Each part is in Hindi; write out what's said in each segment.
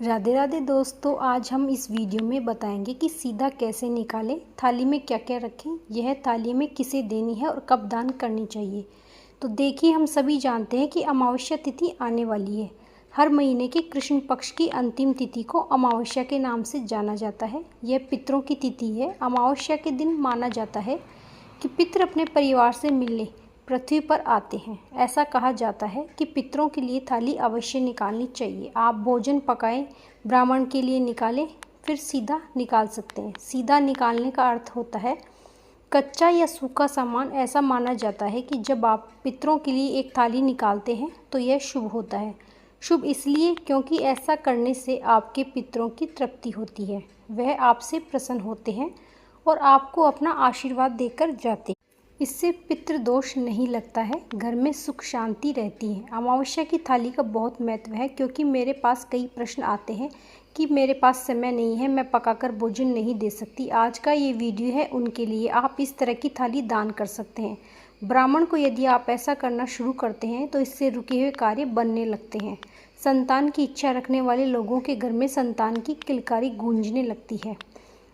राधे राधे दोस्तों, आज हम इस वीडियो में बताएंगे कि सीधा कैसे निकालें, थाली में क्या क्या रखें, यह थाली में किसे देनी है और कब दान करनी चाहिए। तो देखिए, हम सभी जानते हैं कि अमावस्या तिथि आने वाली है। हर महीने के कृष्ण पक्ष की अंतिम तिथि को अमावस्या के नाम से जाना जाता है। यह पितरों की तिथि है। अमावस्या के दिन माना जाता है कि पितर अपने परिवार से मिलने पृथ्वी पर आते हैं। ऐसा कहा जाता है कि पितरों के लिए थाली अवश्य निकालनी चाहिए। आप भोजन पकाएं, ब्राह्मण के लिए निकालें, फिर सीधा निकाल सकते हैं। सीधा निकालने का अर्थ होता है कच्चा या सूखा सामान। ऐसा माना जाता है कि जब आप पितरों के लिए एक थाली निकालते हैं तो यह शुभ होता है। शुभ इसलिए क्योंकि ऐसा करने से आपके पितरों की तृप्ति होती है, वह आपसे प्रसन्न होते हैं और आपको अपना आशीर्वाद देकर जाते हैं। इससे पितृदोष नहीं लगता है, घर में सुख शांति रहती है। अमावस्या की थाली का बहुत महत्व है, क्योंकि मेरे पास कई प्रश्न आते हैं कि मेरे पास समय नहीं है, मैं पकाकर भोजन नहीं दे सकती। आज का ये वीडियो है उनके लिए। आप इस तरह की थाली दान कर सकते हैं। ब्राह्मण को यदि आप ऐसा करना शुरू करते हैं तो इससे रुके हुए कार्य बनने लगते हैं। संतान की इच्छा रखने वाले लोगों के घर में संतान की किलकारी गूंजने लगती है।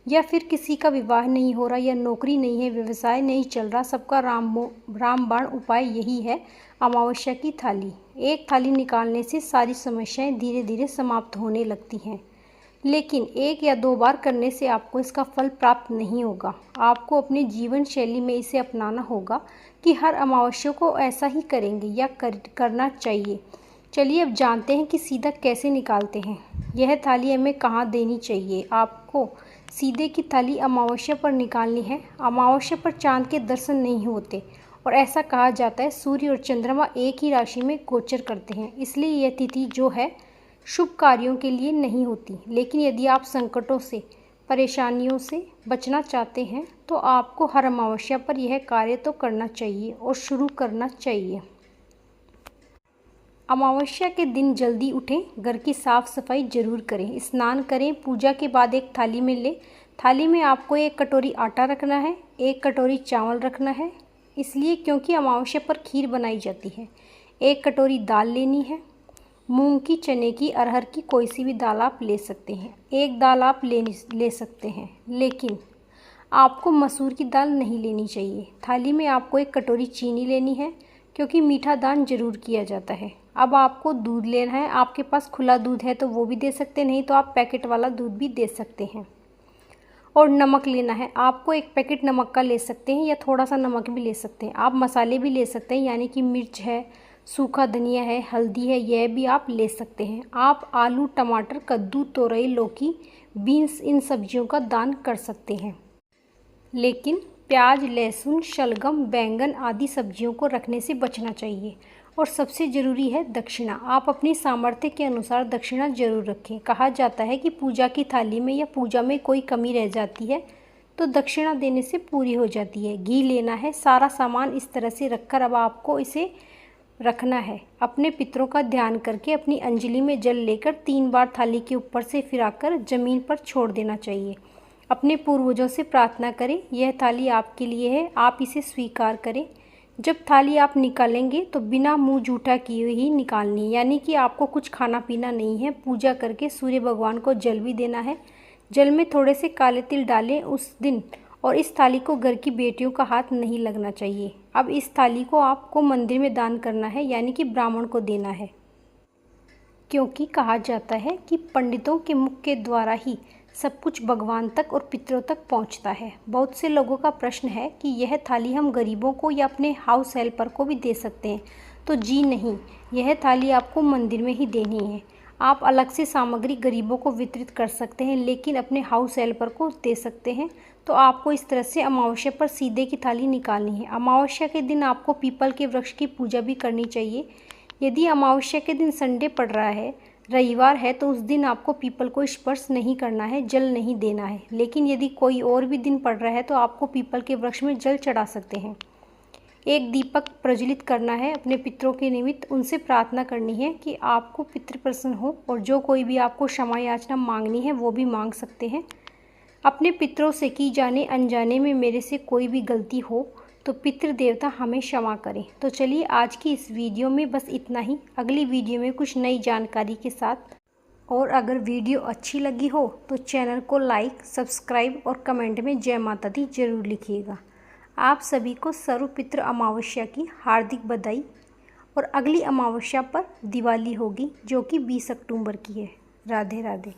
या फिर किसी का विवाह नहीं हो रहा, या नौकरी नहीं है, व्यवसाय नहीं चल रहा, सबका रामबाण उपाय यही है, अमावस्या की थाली। एक थाली निकालने से सारी समस्याएं धीरे धीरे समाप्त होने लगती हैं। लेकिन एक या दो बार करने से आपको इसका फल प्राप्त नहीं होगा। आपको अपनी जीवन शैली में इसे अपनाना होगा कि हर अमावस्या को ऐसा ही करेंगे या करना चाहिए। चलिए अब जानते हैं कि सीधा कैसे निकालते हैं। यह थाली हमें कहाँ देनी चाहिए। आपको सीधे की थाली अमावस्या पर निकालनी है। अमावस्या पर चांद के दर्शन नहीं होते और ऐसा कहा जाता है सूर्य और चंद्रमा एक ही राशि में गोचर करते हैं, इसलिए यह तिथि जो है शुभ कार्यों के लिए नहीं होती। लेकिन यदि आप संकटों से, परेशानियों से बचना चाहते हैं तो आपको हर अमावस्या पर यह कार्य तो करना चाहिए और शुरू करना चाहिए। अमावस्या के दिन जल्दी उठें, घर की साफ़ सफाई जरूर करें, स्नान करें, पूजा के बाद एक थाली में लें। थाली में आपको एक कटोरी आटा रखना है, एक कटोरी चावल रखना है, इसलिए क्योंकि अमावस्या पर खीर बनाई जाती है। एक कटोरी दाल लेनी है, मूंग की, चने की, अरहर की, कोई सी भी दाल आप ले सकते हैं। एक दाल आप ले सकते हैं, लेकिन आपको मसूर की दाल नहीं लेनी चाहिए। थाली में आपको एक कटोरी चीनी लेनी है, क्योंकि मीठा दान जरूर किया जाता है। अब आपको दूध लेना है। आपके पास खुला दूध है तो वो भी दे सकते हैं, नहीं तो आप पैकेट वाला दूध भी दे सकते हैं। और नमक लेना है। आपको एक पैकेट नमक का ले सकते हैं या थोड़ा सा नमक भी ले सकते हैं। आप मसाले भी ले सकते हैं, यानी कि मिर्च है, सूखा धनिया है, हल्दी है, यह भी आप ले सकते हैं। आप आलू, टमाटर, कद्दू, तोरई, लौकी, बीन्स, इन सब्जियों का दान कर सकते हैं। लेकिन प्याज, लहसुन, शलगम, बैंगन आदि सब्जियों को रखने से बचना चाहिए। और सबसे ज़रूरी है दक्षिणा। आप अपनी सामर्थ्य के अनुसार दक्षिणा जरूर रखें। कहा जाता है कि पूजा की थाली में या पूजा में कोई कमी रह जाती है तो दक्षिणा देने से पूरी हो जाती है। घी लेना है। सारा सामान इस तरह से रखकर अब आपको इसे रखना है। अपने पितरों का ध्यान करके अपनी अंजलि में जल लेकर 3 बार थाली के ऊपर से फिराकर जमीन पर छोड़ देना चाहिए। अपने पूर्वजों से प्रार्थना करें, यह थाली आपके लिए है, आप इसे स्वीकार करें। जब थाली आप निकालेंगे तो बिना मुंह जूठा किए ही निकालनी, यानी कि आपको कुछ खाना पीना नहीं है। पूजा करके सूर्य भगवान को जल भी देना है। जल में थोड़े से काले तिल डालें उस दिन, और इस थाली को घर की बेटियों का हाथ नहीं लगना चाहिए। अब इस थाली को आपको मंदिर में दान करना है, यानी कि ब्राह्मण को देना है, क्योंकि कहा जाता है कि पंडितों के मुख के द्वारा ही सब कुछ भगवान तक और पितरों तक पहुंचता है। बहुत से लोगों का प्रश्न है कि यह थाली हम गरीबों को या अपने हाउस हेल्पर को भी दे सकते हैं। तो जी नहीं, यह थाली आपको मंदिर में ही देनी है। आप अलग से सामग्री गरीबों को वितरित कर सकते हैं, लेकिन अपने हाउस हेल्पर को दे सकते हैं। तो आपको इस तरह से अमावस्या पर सीधे की थाली निकालनी है। अमावस्या के दिन आपको पीपल के वृक्ष की पूजा भी करनी चाहिए। यदि अमावस्या के दिन संडे पड़ रहा है, रविवार है, तो उस दिन आपको पीपल को स्पर्श नहीं करना है, जल नहीं देना है। लेकिन यदि कोई और भी दिन पड़ रहा है तो आपको पीपल के वृक्ष में जल चढ़ा सकते हैं। एक दीपक प्रज्वलित करना है अपने पितरों के निमित्त। उनसे प्रार्थना करनी है कि आपको पितृ प्रसन्न हो, और जो कोई भी आपको क्षमा याचना मांगनी है वो भी मांग सकते हैं। अपने पितरों से की जाने अनजाने में मेरे से कोई भी गलती हो तो पितृ देवता हमें क्षमा करें। तो चलिए आज की इस वीडियो में बस इतना ही। अगली वीडियो में कुछ नई जानकारी के साथ और अगर वीडियो अच्छी लगी हो तो चैनल को लाइक, सब्सक्राइब और कमेंट में जय माता दी जरूर लिखिएगा। आप सभी को सर्वपितृ अमावस्या की हार्दिक बधाई। और अगली अमावस्या पर दिवाली होगी जो कि 20 अक्टूबर की है। राधे राधे।